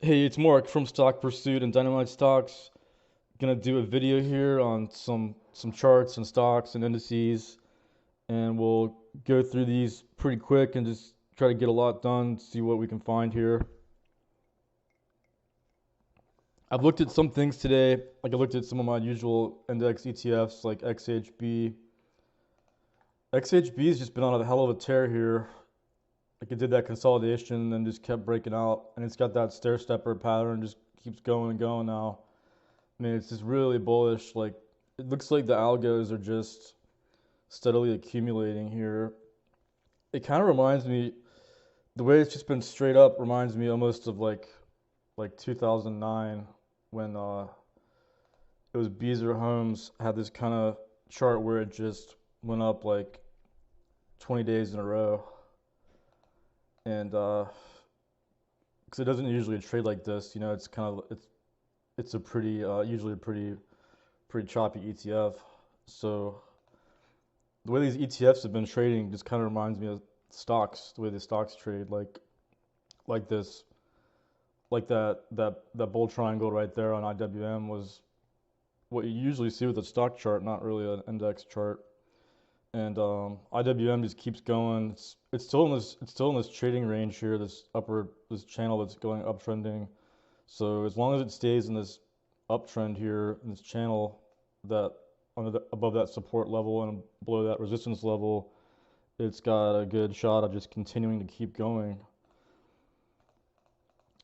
Hey, it's Mark from Stock Pursuit and Dynamite Stocks. Gonna do a video here on some charts and stocks and indices, and we'll go through these pretty quick and just try to get a lot done, see what we can find here. I've looked at some things today, like I looked at some of my usual index ETFs like XHB. XHB has just been on a hell of a tear here. Like it did that consolidation and then just kept breaking out, and it's got that stair stepper pattern, just keeps going and going now. I mean, it's just really bullish. Like, it looks like the algos are just steadily accumulating here. It kind of reminds me, the way it's just been straight up reminds me almost of like 2009 when it was Beazer Homes had this kind of chart where it just went up like 20 days in a row, and because it doesn't usually trade like this, it's kind of it's a pretty usually a pretty choppy ETF. So the way these ETFs have been trading just kind of reminds me of stocks, the way the stocks trade, like this, like that bull triangle right there on IWM was what you usually see with a stock chart, not really an index chart. And IWM just keeps going. It's still in this trading range here, this channel that's going uptrending. So as long as it stays in this uptrend here in this channel, that above that support level and below that resistance level, it's got a good shot of just continuing to keep going.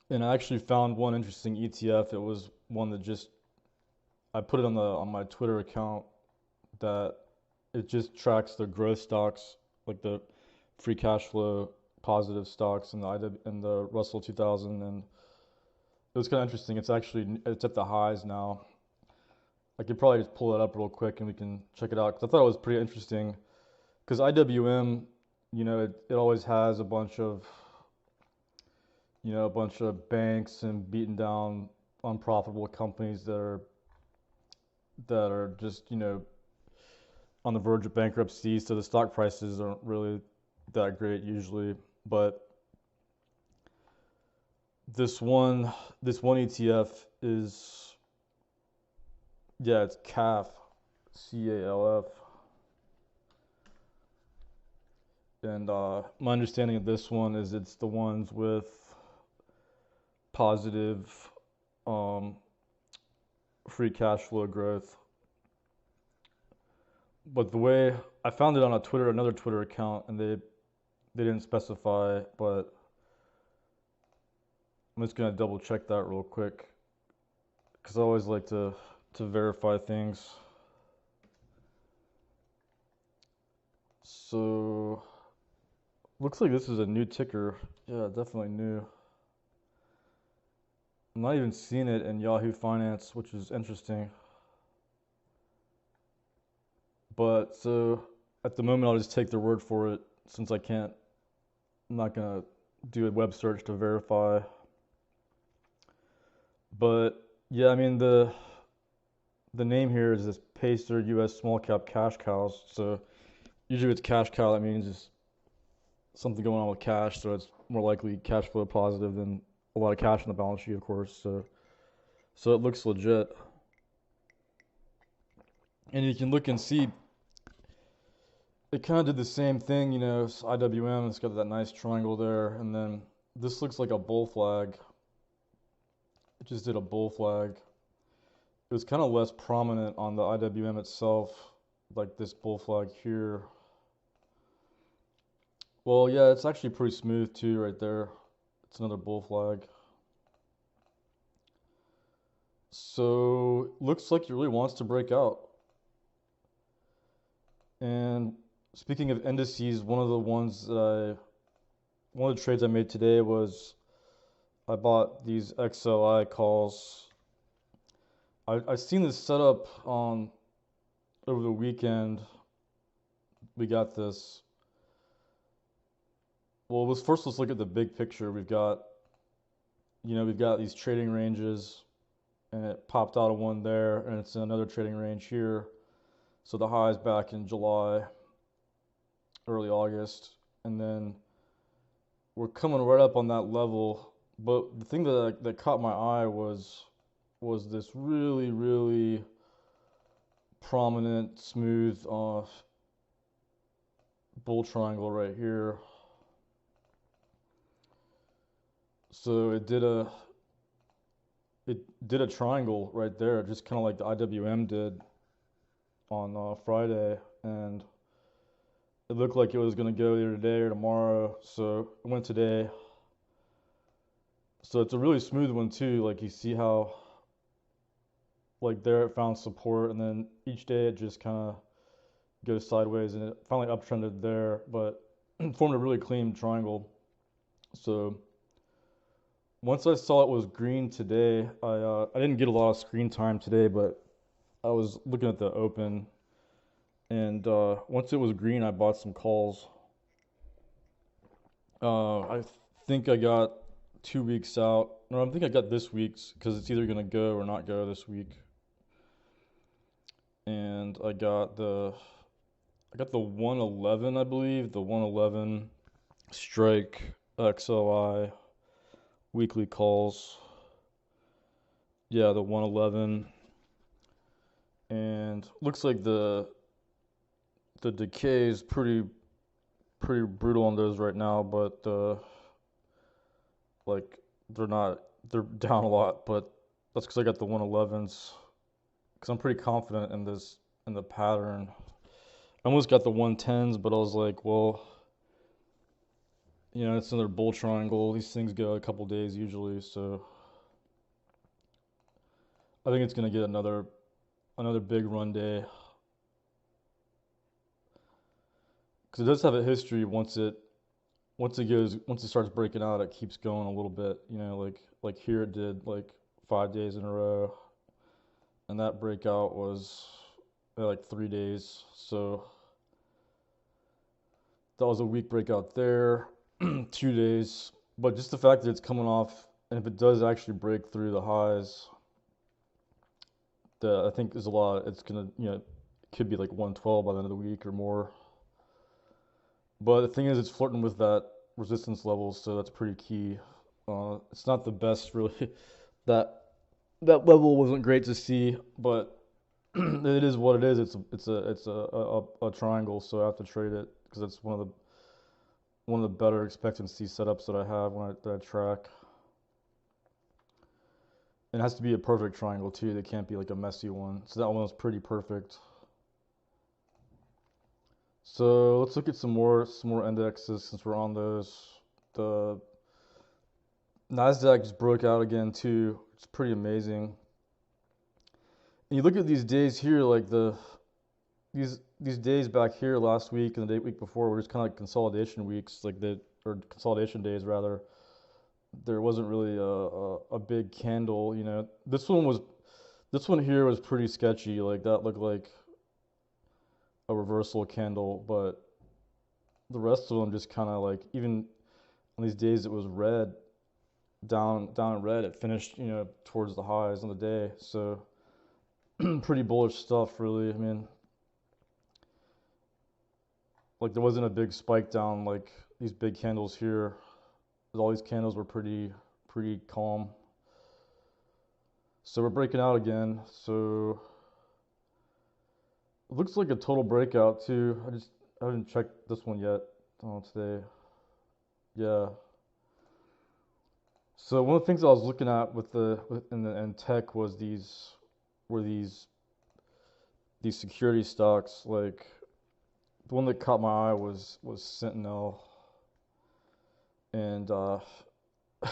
And I actually found one interesting ETF. It was one that just I put it on my Twitter account, that it just tracks the growth stocks, like the free cash flow positive stocks in the Russell 2000, and it was kind of interesting. It's at the highs now. I could probably just pull it up real quick and we can check it out because I thought it was pretty interesting. Because IWM, it always has a bunch of banks and beaten down unprofitable companies that are just on the verge of bankruptcy. So the stock prices aren't really that great usually. But this one ETF is, yeah, it's CALF. And my understanding of this one is it's the ones with positive um, free cash flow growth. But the way I found it on another Twitter account, and they didn't specify, but I'm just gonna double check that real quick because I always like to verify things. So looks like this is a new ticker. Yeah, definitely new. I'm not even seeing it in Yahoo Finance, which is interesting. But so at the moment, I'll just take their word for it since I'm not gonna do a web search to verify. But yeah, I mean the name here is this Pacer U.S. Small Cap Cash Cows. So usually it's cash cow, that means it's something going on with cash, so it's more likely cash flow positive than a lot of cash on the balance sheet, of course. So it looks legit. And you can look and see it kind of did the same thing, it's IWM, it's got that nice triangle there, and then this looks like a bull flag. It just did a bull flag. It was kind of less prominent on the IWM itself, like this bull flag here. Well, yeah, it's actually pretty smooth too, right there. It's another bull flag. So looks like it really wants to break out. And speaking of indices, one of the trades I made today was I bought these XLI calls. I seen this setup on over the weekend. We got this. Well, let's look at the big picture. We've got these trading ranges, and it popped out of one there, and it's in another trading range here. So the high is back in July, early August, and then we're coming right up on that level But the thing that caught my eye was this really, really prominent, smooth bull triangle right here. So it did a triangle right there, just kind of like the IWM did on Friday, and it looked like it was gonna go either today or tomorrow. So it went today. So it's a really smooth one too. Like you see how like there it found support, and then each day it just kind of goes sideways, and it finally uptrended there, but formed a really clean triangle. So once I saw it was green today, I didn't get a lot of screen time today, but I was looking at the open, and once it was green, I bought some calls. I think I got 2 weeks out. No, I think I got this week's because it's either gonna go or not go this week. And I got the 111, I believe, the 111 strike XLI weekly calls. Yeah, the 111, and looks like the decay is pretty brutal on those right now, but like they're down a lot, but that's because I got the 111s because I'm pretty confident in the pattern. I almost got the 110s, but I was like, well, it's another bull triangle. These things go a couple days usually, so I think it's gonna get another big run day because it does have a history. Once it starts breaking out, it keeps going a little bit. Like here it did like 5 days in a row, and that breakout was like 3 days. So that was a weak breakout there, 2 days. But just the fact that it's coming off, and if it does actually break through the highs, that I think is a lot. It's gonna, it could be like 112 by the end of the week or more. But the thing is, it's flirting with that resistance level, so that's pretty key. It's not the best, really. That that level wasn't great to see, but it is what it is. It's a triangle, so I have to trade it because it's one of the better expectancy setups that I have that I track. And it has to be a perfect triangle too. They can't be like a messy one. So that one was pretty perfect. So let's look at some more indexes since we're on those. The Nasdaq just broke out again too. It's pretty amazing. And you look at these days here, like these days back here last week and the week before were just kind of like consolidation weeks, or consolidation days rather. There wasn't really a big candle. This one here was pretty sketchy. Like that looked like a reversal candle, but the rest of them just kind of like, even on these days it was red, down in red. It finished towards the highs on the day. So pretty bullish stuff, really. I mean, like there wasn't a big spike down like these big candles here. All these candles were pretty calm. So we're breaking out again. So it looks like a total breakout too. I haven't checked this one yet today. Yeah. So one of the things I was looking at in tech was these security stocks. Like the one that caught my eye was Sentinel, and I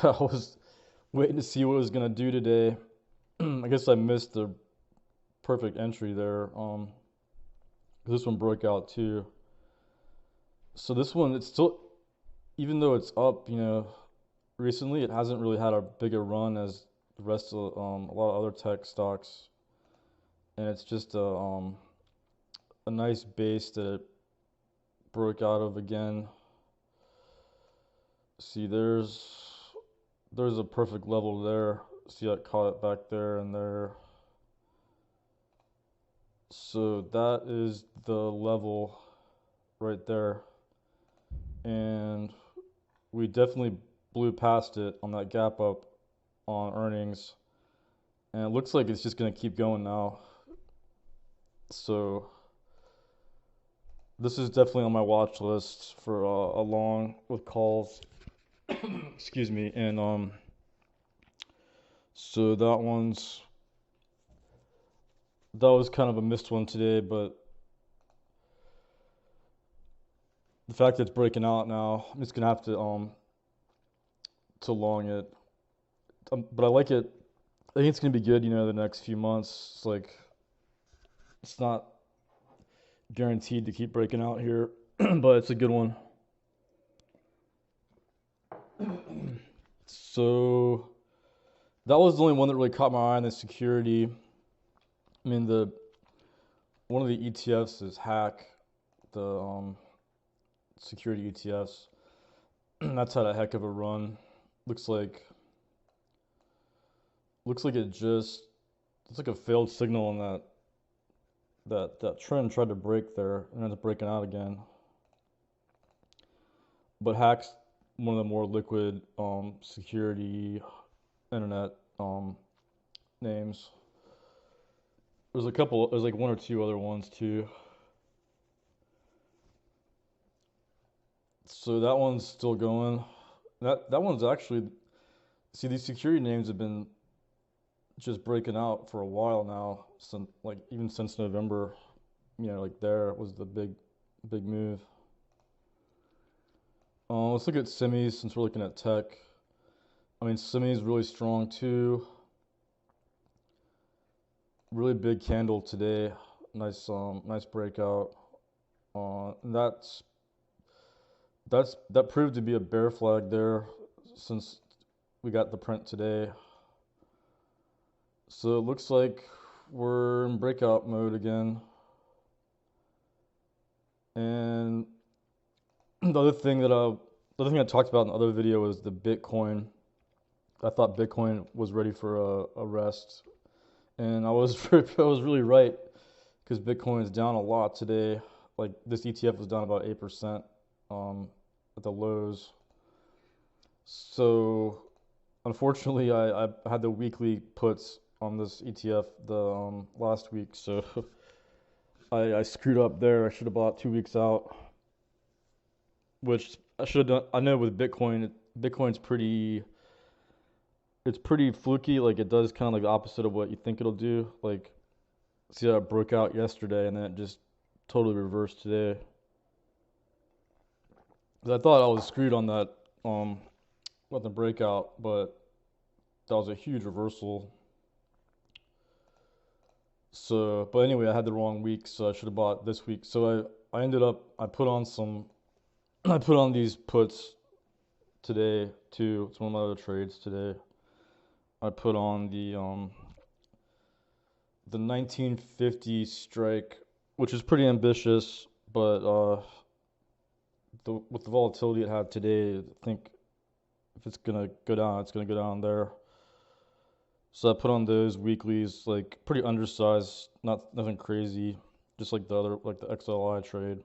was waiting to see what it was gonna do today. I guess I missed the perfect entry there. This one broke out too. So this one, it's still, even though it's up, recently, it hasn't really had a bigger run as the rest of a lot of other tech stocks, and it's just a nice base that it broke out of again. See, there's a perfect level there. See, I caught it back there and there. So that is the level right there, and we definitely blew past it on that gap up on earnings, and it looks like it's just gonna keep going now. So this is definitely on my watch list for along with calls. Excuse me, and so that was kind of a missed one today, but the fact that it's breaking out now, I'm just gonna have to long it. But I like it. I think it's gonna be good. The next few months. It's not guaranteed to keep breaking out here, but it's a good one. So that was the only one that really caught my eye on the security. I mean, the one of the ETFs is Hack, the security ETFs. That's had a heck of a run. Looks like it's like a failed signal on that trend tried to break there and ended up breaking out again. But Hack's one of the more liquid security internet names. There's like one or two other ones too. So that one's still going. That one's actually, see, these security names have been just breaking out for a while now, since even since November. There was the big move. Let's look at semis since we're looking at tech. I mean, semis really strong too. Really big candle today. Nice breakout. And that proved to be a bear flag there since we got the print today. So it looks like we're in breakout mode again. And the other thing I talked about in the other video was the Bitcoin. I thought Bitcoin was ready for a rest, and I was I was really right, because Bitcoin is down a lot today. Like, this ETF was down about 8% at the lows. So unfortunately, I had the weekly puts on this ETF the last week, so I screwed up there. I should have bought 2 weeks out, which I should have done. I know with Bitcoin, it's pretty fluky. Like, it does kind of like the opposite of what you think it'll do. Like, see how it broke out yesterday and then it just totally reversed today. 'Cause I thought I was screwed on that with the breakout, but that was a huge reversal. So, but anyway, I had the wrong week, so I should have bought this week. So I ended up I put on I put on these puts today too. It's one of my other trades today. I put on the 1950 strike, which is pretty ambitious, but with the volatility it had today, I think if it's gonna go down, it's gonna go down there. So I put on those weeklies, like pretty undersized, nothing crazy, just like the other, like the XLI trade.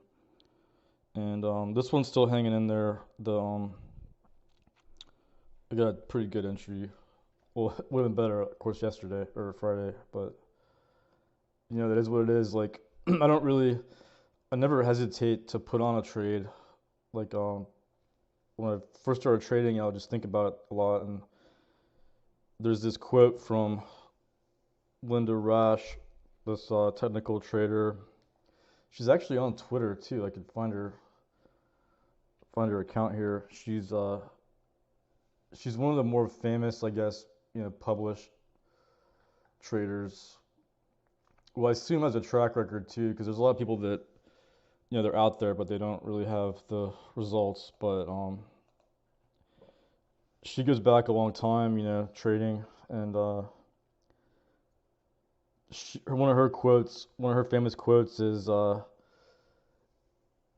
And this one's still hanging in there. I got a pretty good entry. Well, it would have been better, of course, yesterday or Friday, but that is what it is. Like, I never hesitate to put on a trade. Like, when I first started trading, I'll just think about it a lot. And there's this quote from Linda Rash, this technical trader. She's actually on Twitter too. I could find her account here. She's one of the more famous, I guess, published traders. Well, I assume has a track record too, because there's a lot of people that they're out there, but they don't really have the results. But she goes back a long time, trading, and one of her famous quotes is,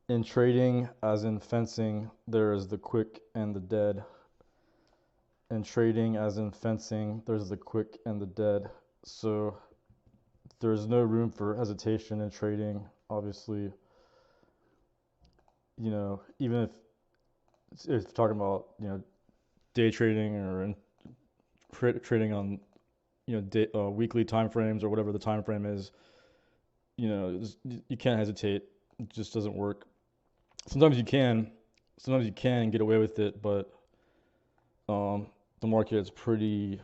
"In trading, as in fencing, there is the quick and the dead. In trading, as in fencing, there's the quick and the dead." So there's no room for hesitation in trading, obviously. Even if talking about, day trading or trading on weekly time frames or whatever the time frame is, you can't hesitate. It just doesn't work. Sometimes you can, sometimes you can get away with it, but um, the market is pretty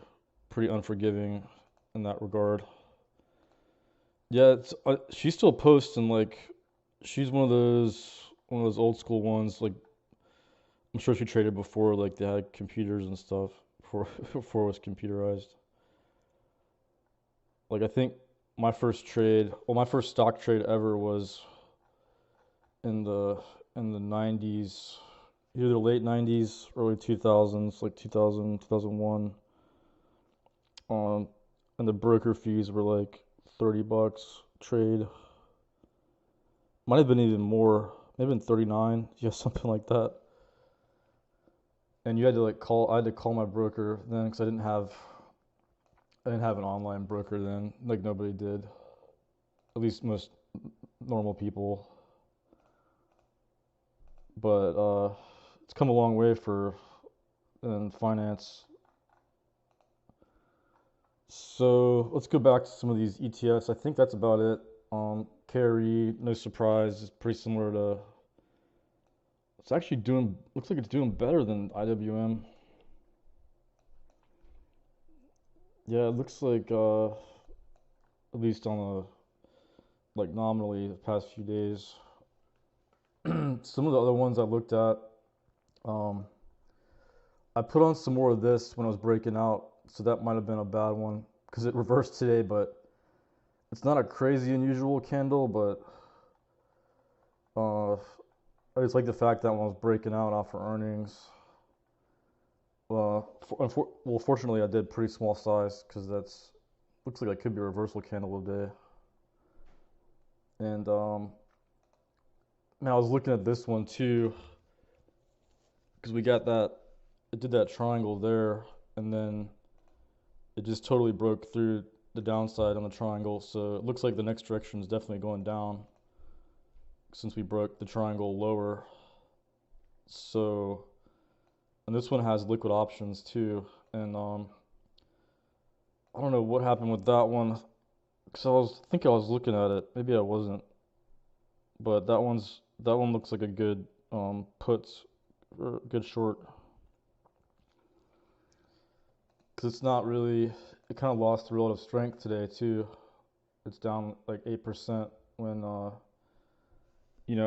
unforgiving in that regard. Yeah, she still posts and like she's one of those old school ones. Like I'm sure she traded before like they had computers and stuff before before it was computerized. Like I think my first stock trade ever was in the 90s, either late 90s, early 2000s, like 2000, 2001. Um, and the broker fees were like $30 trade. Might have been even more, maybe been 39, yeah, something like that. And you had to I had to call my broker then because I didn't have an online broker then, like nobody did. At least most normal people. But it's come a long way for in finance. So let's go back to some of these ETFs. I think that's about it. KRE, no surprise, is pretty similar to. It's actually doing. Looks like it's doing better than IWM. Yeah, it looks like at least on like nominally the past few days. Some of the other ones I looked at, um, I put on some more of this when I was breaking out, so that might have been a bad one because it reversed today, but it's not a crazy unusual candle, but uh, I just like the fact that when I was breaking out off for earnings, well, fortunately I did pretty small size because that's looks like it could be a reversal candle today. And man, I was looking at this one too because we got that it did that triangle there, and then it just totally broke through the downside on the triangle. So it looks like the next direction is definitely going down since we broke the triangle lower. So, and this one has liquid options too. And I don't know what happened with that one because I think I was looking at it. Maybe I wasn't, but that one looks like a good puts or good short because it's not really. It kind of lost a lot of strength today too. It's down like 8% when a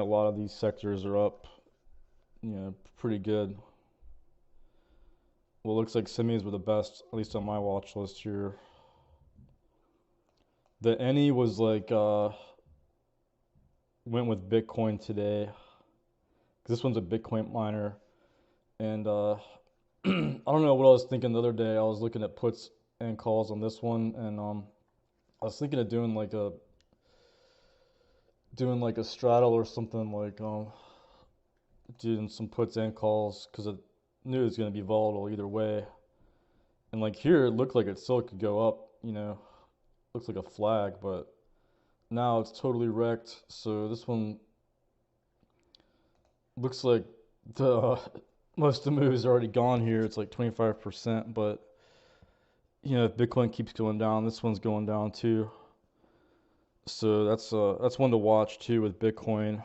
lot of these sectors are up, pretty good. Well, it looks like semis were the best, at least on my watch list here. The any was like went with Bitcoin today. 'Cause this one's a Bitcoin miner, and I don't know what I was thinking the other day. I was looking at puts and calls on this one, and I was thinking of doing like a straddle or something like doing some puts and calls because I knew it was gonna be volatile either way. And like here, it looked like it still could go up. Looks like a flag, but now it's totally wrecked. So this one looks like the most of the move is already gone here. It's like 25%, but if Bitcoin keeps going down, this one's going down too. So that's one to watch too with Bitcoin.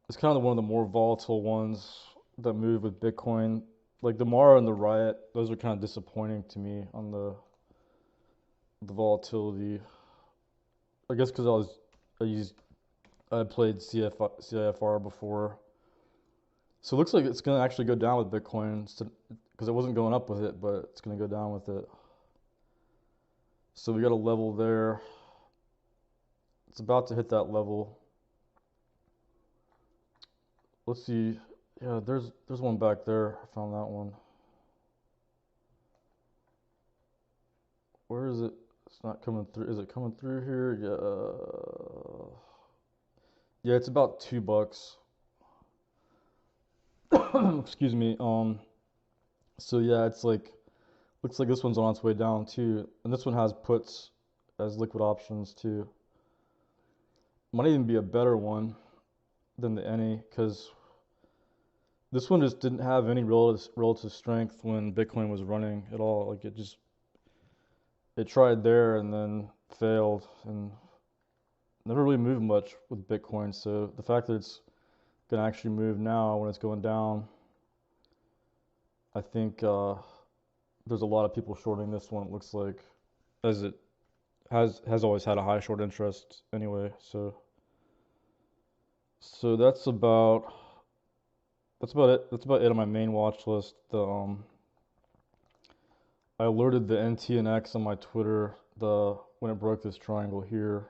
It's kind of one of the more volatile ones that move with Bitcoin. Like the Mara and the Riot, those are kind of disappointing to me on the volatility. I guess because I played CIFR before, so it looks like it's gonna actually go down with Bitcoin because it wasn't going up with it, but it's gonna go down with it. So we got a level there. It's about to hit that level. Let's see. Yeah, there's one back there. I found that one. Where is it? It's not coming through. Is it coming through here? Yeah. Yeah, it's about $2. Excuse me. So yeah, it's like looks like this one's on its way down too, and this one has puts as liquid options too. Might even be a better one than the any because This one just didn't have any relative strength when Bitcoin was running at all. Like it tried there and then failed and never really moved much with Bitcoin. So the fact that it's gonna actually move now when it's going down, I think there's a lot of people shorting this one. It looks like, as it has always had a high short interest anyway. So that's about it. That's about it on my main watch list. I alerted the NTNX on my Twitter when it broke this triangle here,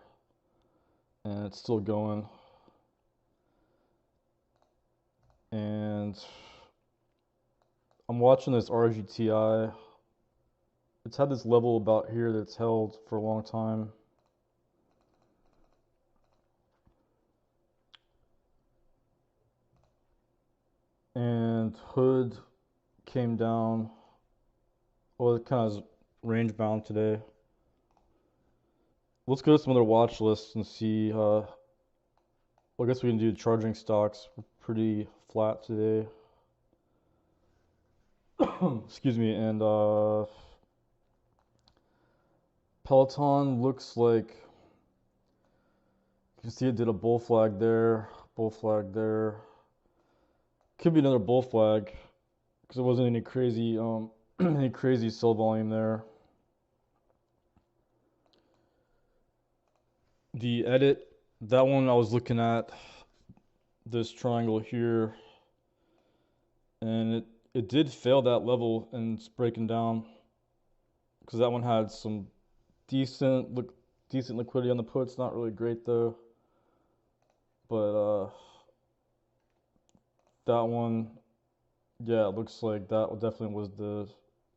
and it's still going. And I'm watching this RGTI. It's had this level about here that's held for a long time. And Hood came down. Well, it kind of is range bound today. Let's go to some other watch lists and see. Well, I guess we can do charging stocks. We're pretty flat today. Excuse me. And Peloton looks like you can see it did a bull flag there, bull flag there. Could be another bull flag because there wasn't any crazy any crazy sell volume there. The edit, that one I was looking at this triangle here, and it did fail that level and it's breaking down because that one had some decent liquidity on the puts. Not really great though, but that one, yeah, it looks like that definitely was the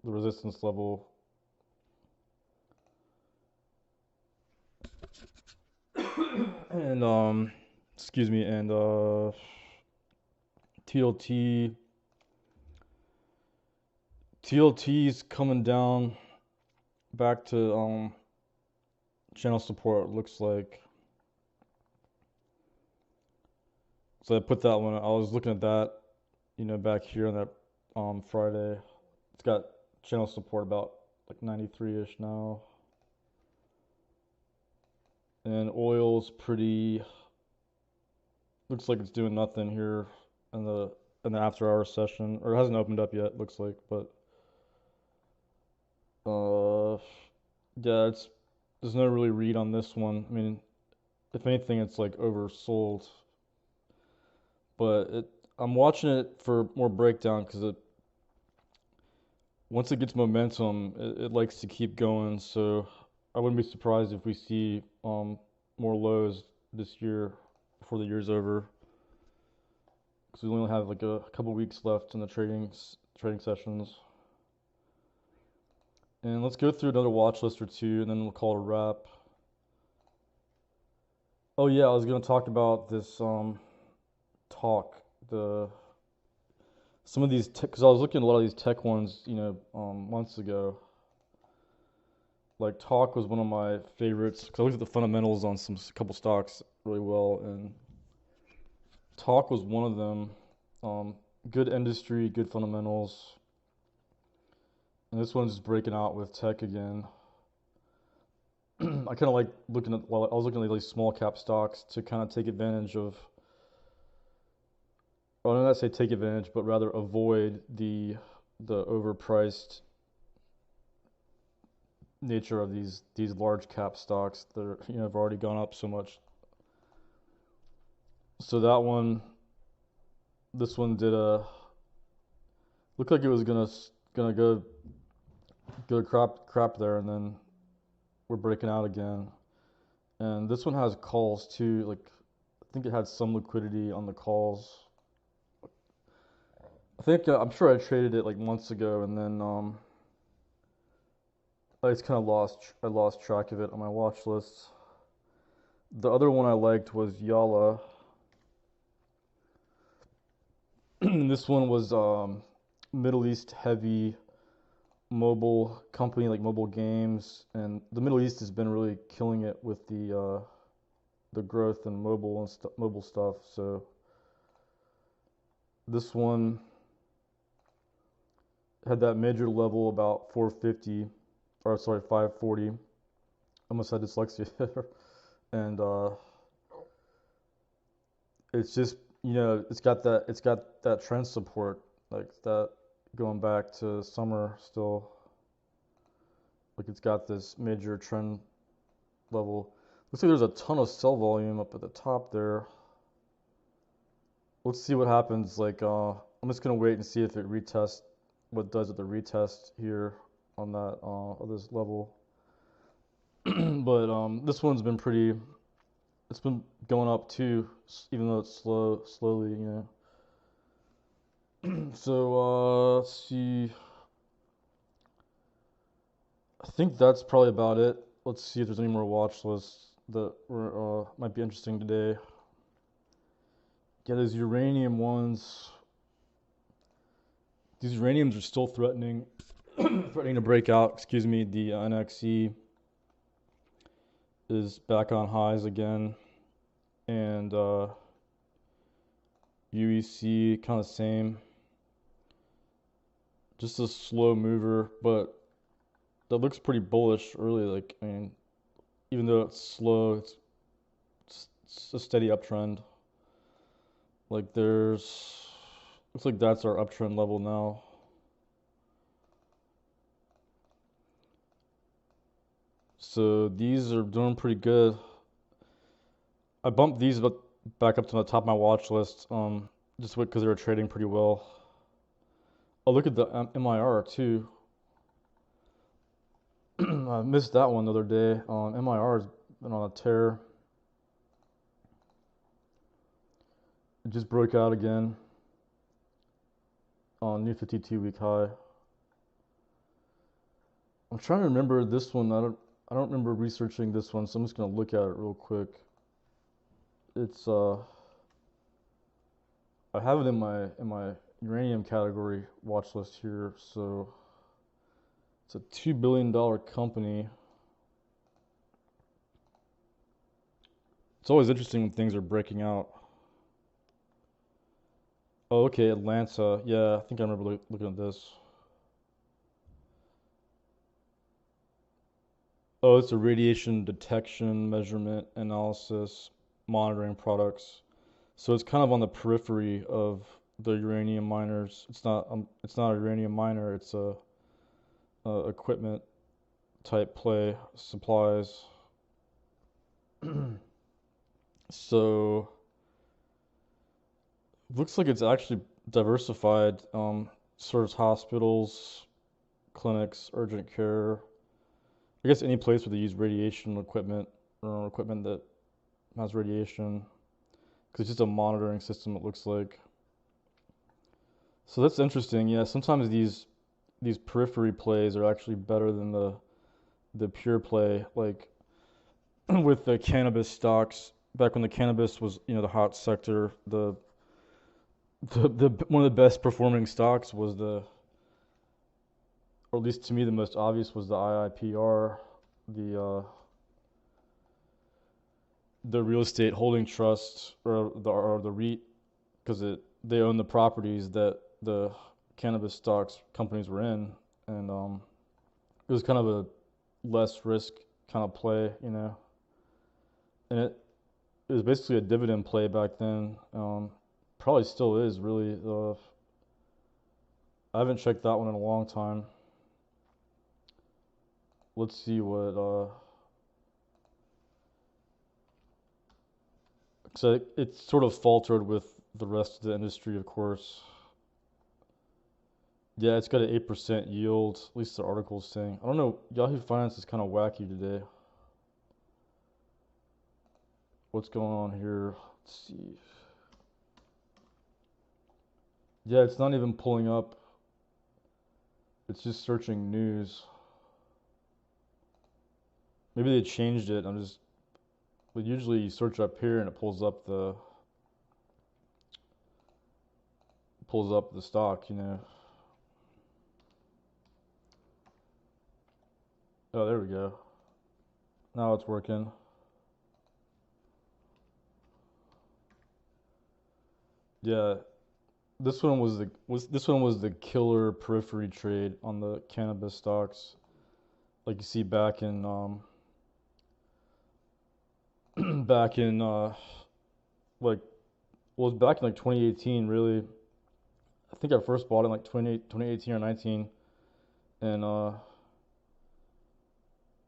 resistance level. And excuse me, and TLT's coming down back to channel support, looks like. So I put that one, I was looking at that, back here on that Friday. It's got channel support about like 93-ish now. And oil's looks like it's doing nothing here in the after hour session, or it hasn't opened up yet, looks like, but yeah, there's no really read on this one. I mean, if anything, it's like oversold. But I'm watching it for more breakdown because once it gets momentum, it likes to keep going. So I wouldn't be surprised if we see more lows this year before the year's over. Because we only have like a couple weeks left in the trading sessions. And let's go through another watch list or two, and then we'll call it a wrap. Oh yeah, I was gonna talk about this talk some of these because I was looking at a lot of these tech ones, months ago. Like Talk was one of my favorites because I looked at the fundamentals on couple stocks really well, and Talk was one of them. Good industry, good fundamentals, and this one's just breaking out with tech again. I kind of like I was looking at these small cap stocks to kind of take advantage of. Well, I don't want to say take advantage, but rather avoid the overpriced nature of these large cap stocks that are, have already gone up so much. So this one did looked like it was gonna go crap there, and then we're breaking out again. And this one has calls too. Like I think it had some liquidity on the calls. I'm sure I traded it like months ago, and then I just kind of lost track of it on my watch list. The other one I liked was Yalla. This one was Middle East heavy mobile company, like mobile games, and the Middle East has been really killing it with the growth in mobile stuff. So This one had that major level about 450, or sorry, 540. Almost had dyslexia. And it's just, it's got that trend support, like that, going back to summer still. Like it's got this major trend level. Looks like there's a ton of sell volume up at the top there. Let's see what happens. Like, I'm just gonna wait and see if it retests, what it does at the retest here on that of this level. But this one's been pretty. It's been going up too, even though it's slowly, So let's see. I think that's probably about it. Let's see if there's any more watch lists that might be interesting today. Yeah, those uranium ones. These uraniums are still threatening, threatening to break out. Excuse me. The NXE is back on highs again, and UEC kind of same. Just a slow mover, but that looks pretty bullish early. Like, I mean, even though it's slow, it's a steady uptrend. Like looks like that's our uptrend level now. So these are doing pretty good. I bumped these back up to the top of my watch list, just because they were trading pretty well. Oh, look at the MIR too. I missed that one the other day. MIR has been on a tear. It just broke out again on new 52-week high. I'm trying to remember this one. I don't remember researching this one, so I'm just gonna look at it real quick. It's I have it in my uranium category watch list here. So it's a $2 billion company. It's always interesting when things are breaking out. Oh, okay, Atlanta. Yeah, I think I remember looking at this. Oh, it's a radiation detection, measurement, analysis, monitoring products. So it's kind of on the periphery of the uranium miners. It's not a uranium miner. It's a equipment type play, supplies. So looks like it's actually diversified. Serves hospitals, clinics, urgent care. I guess any place where they use radiation equipment or equipment that has radiation, because it's just a monitoring system. It looks like. So that's interesting. Yeah, sometimes these periphery plays are actually better than the pure play. Like with the cannabis stocks, back when the cannabis was, the hot sector, the one of the best performing stocks was or at least to me the most obvious was the IIPR, the real estate holding trust, or the REIT, because they own the properties that the cannabis stocks companies were in, and it was kind of a less risk kind of play, and it was basically a dividend play back then. Probably still is really. I haven't checked that one in a long time. Let's see what. So it sort of faltered with the rest of the industry, of course. Yeah, it's got an 8% yield. At least the article's saying. I don't know. Yahoo Finance is kind of wacky today. What's going on here? Let's see. Yeah, it's not even pulling up. It's just searching news. Maybe they changed it. But usually you search up here and it pulls up the stock. Oh, there we go. Now it's working. Yeah, this one was the killer periphery trade on the cannabis stocks, like you see back in back in like well, it was back in like 2018 really. I think I first bought it in like 2018 or 19, and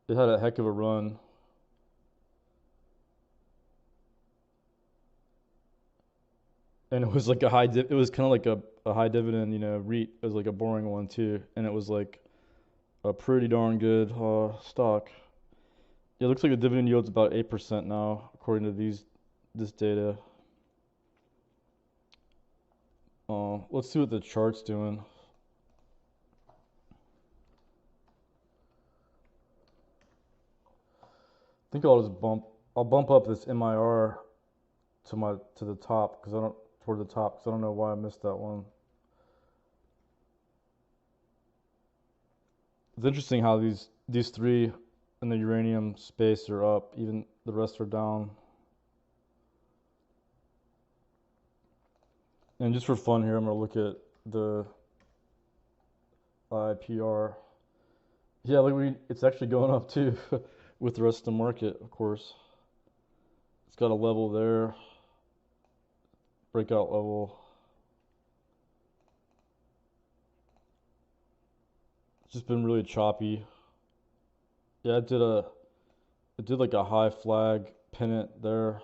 it had a heck of a run. And it was like it was kind of like a high dividend, REIT. It was like a boring one too, and it was like a pretty darn good stock. Yeah, it looks like the dividend yield's about 8% now, according to this data. Let's see what the chart's doing. I think I'll bump up this MIR to the top because I don't toward the top because I don't know why I missed that one. It's interesting how these three in the uranium space are up, even the rest are down. And just for fun here, I'm gonna look at the IPR. Yeah, it's actually going up too with the rest of the market, of course. It's got a level there, breakout level. It's just been really choppy. Yeah, it did like a high flag pennant there.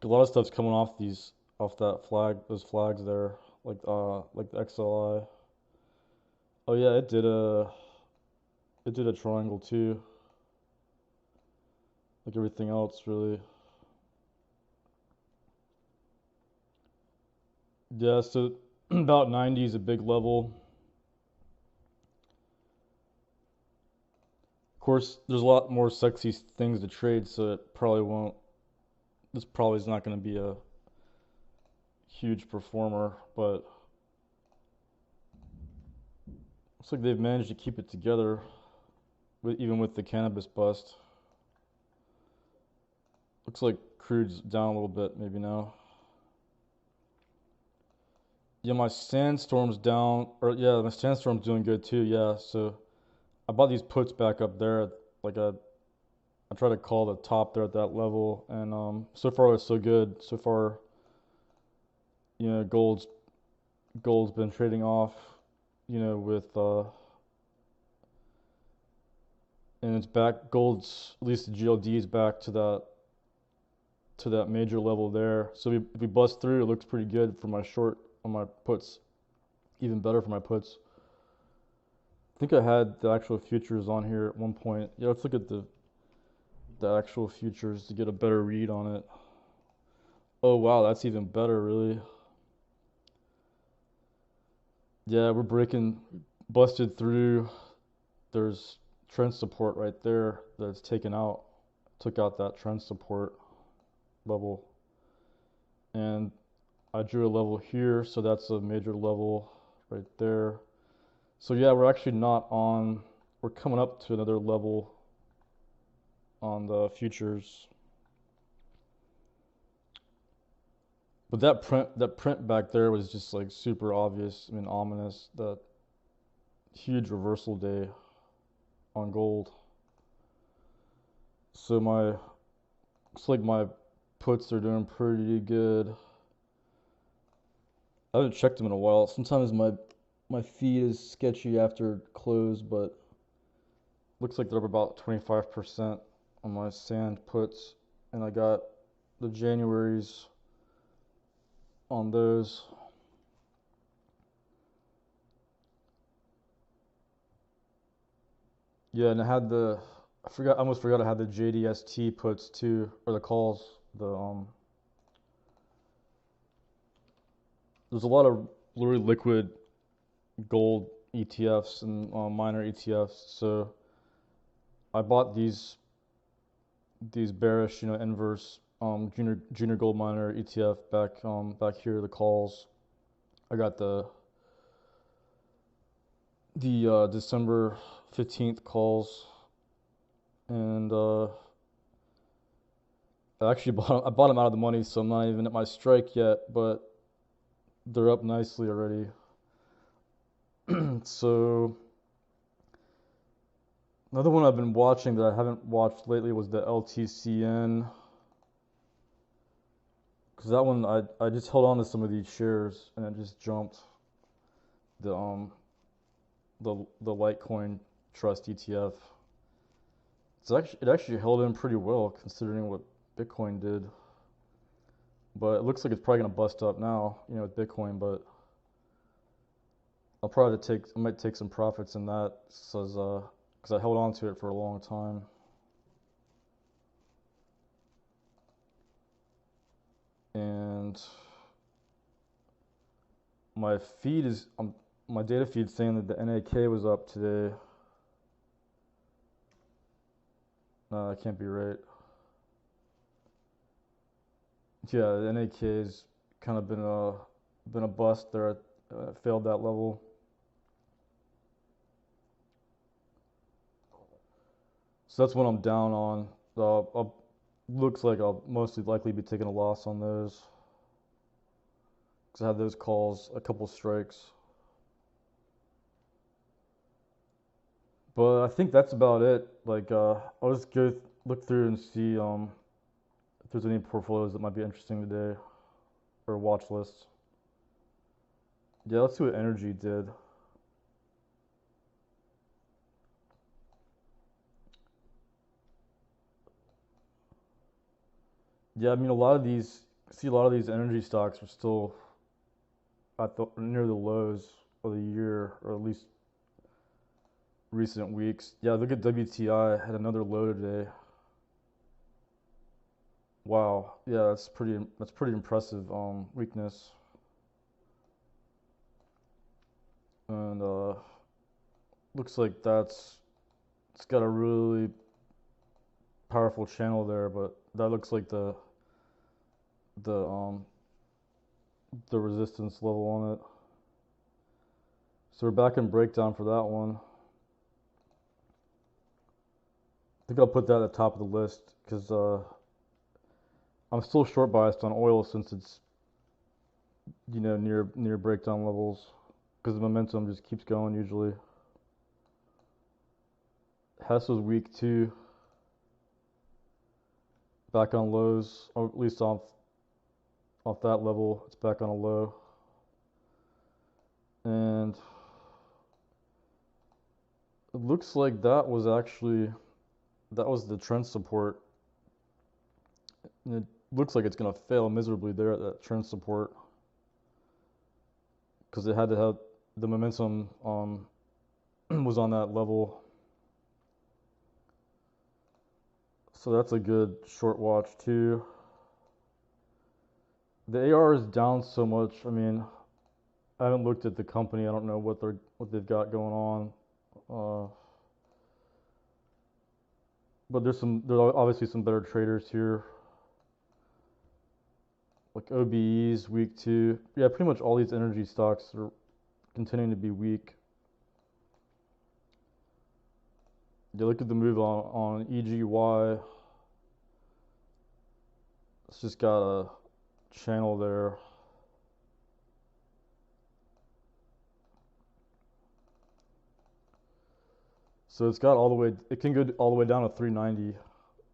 A lot of stuff's coming off that flag, those flags there, like the XLI. Oh yeah, it did a triangle too, like everything else really. Yeah, so about 90 is a big level. Of course, there's a lot more sexy things to trade, so it probably won't. This probably is not going to be a huge performer, but looks like they've managed to keep it together, even with the cannabis bust. Looks like crude's down a little bit, maybe now. Yeah, my sandstorm's down, or yeah, my sandstorm's doing good too. Yeah, so I bought these puts back up there, like I try to call the top there at that level, and so far it's so good. So far, gold's been trading off, with and it's back. Gold's at least the GLD is back to that major level there. So if we bust through, it looks pretty good for my short on my puts. Even better for my puts. I think I had the actual futures on here at one point. Yeah, let's look at the actual futures to get a better read on it. Oh wow, that's even better, really. Yeah, we're busted through. There's trend support right there that's taken out. Took out that trend support level. And I drew a level here, so that's a major level right there. So yeah, we're actually not on, we're coming up to another level on the futures. But that print back there was just like super obvious. I mean, ominous. That huge reversal day on gold. So looks like my puts are doing pretty good. I haven't checked them in a while. Sometimes my feed is sketchy after close, but looks like they're up about 25% on my sand puts, and I got the Januaries on those. Yeah, and I almost forgot I had the JDST puts too, or the calls. There's a lot of really liquid gold ETFs and minor ETFs. So I bought these bearish, inverse junior gold miner ETF back here. The calls. I got the December 15th calls, and I bought them out of the money, so I'm not even at my strike yet. But they're up nicely already. So another one I've been watching that I haven't watched lately was the LTCN, because that one I just held on to some of these shares and it just jumped. The the Litecoin Trust ETF. It actually held in pretty well considering what Bitcoin did. But it looks like it's probably gonna bust up now, with Bitcoin. But I might take some profits in that, because I held on to it for a long time. And my feed is my data feed saying that the NAK was up today. No, that can't be right. Yeah, the NAK's kind of been a bust there. Failed that level. So that's what I'm down on. Looks like I'll mostly likely be taking a loss on those because I had those calls, a couple strikes. But I think that's about it. Like, I'll just look through and see if there's any portfolios that might be interesting today or watch lists. Yeah, let's see what energy did. Yeah, I mean, a lot of these energy stocks are still near the lows of the year, or at least recent weeks. Yeah, look at WTI, had another low today. Wow. Yeah, that's pretty impressive weakness. And looks like it's got a really powerful channel there, but that looks like the um the resistance level on it. So we're back in breakdown for that one. I think I'll put that at the top of the list because I'm still short biased on oil since it's near breakdown levels because the momentum just keeps going usually. Hess was weak too, back on lows, or at least off that level. It's back on a low, and it looks like that was the trend support. And it looks like it's gonna fail miserably there at that trend support because it had to have the momentum was on that level. So that's a good short watch too. The AR is down so much. I mean, I haven't looked at the company. I don't know what they've got going on. Uh, but there's obviously some better traders here. Like OBE's weak too. Yeah, pretty much all these energy stocks are continuing to be weak. You look at the move on EGY. It's just got a channel there. So it can go all the way down to 390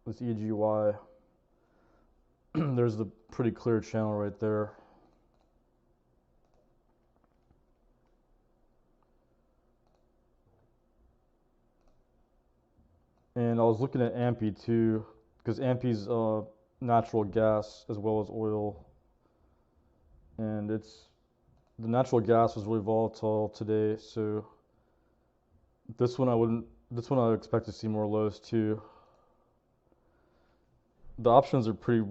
with EGY. There's the pretty clear channel right there. And I was looking at AMPI too, because AMPI's natural gas as well as oil. And the natural gas was really volatile today, so this one I would expect to see more lows too. The options are pretty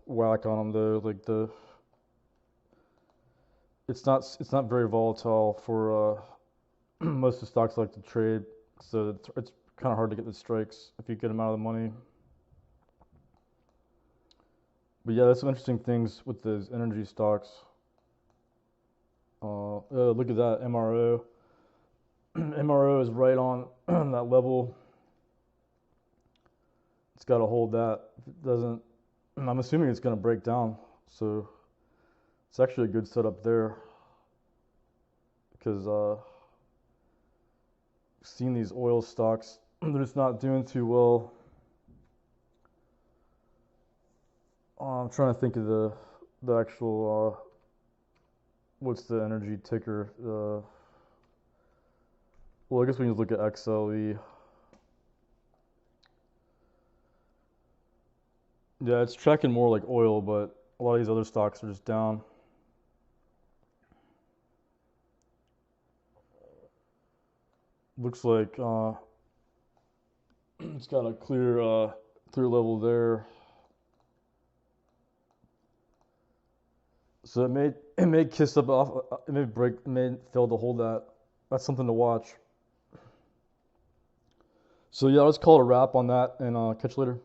whack on them though. Like it's not very volatile for most of the stocks I like to trade, so it's kind of hard to get the strikes if you get them out of the money. But yeah, there's some interesting things with those energy stocks. Look at that MRO. MRO is right on that level. It's got to hold that. If it doesn't, I'm assuming it's going to break down. So It's actually a good setup there because seeing these oil stocks, they're just not doing too well. I'm trying to think of the actual what's the energy ticker? Well, I guess we can look at XLE. Yeah, it's tracking more like oil, but a lot of these other stocks are just down. Looks like it's got a clear level there. So it may kiss up off, it may fail to hold that. That's something to watch. So yeah, let's call it a wrap on that, and catch you later.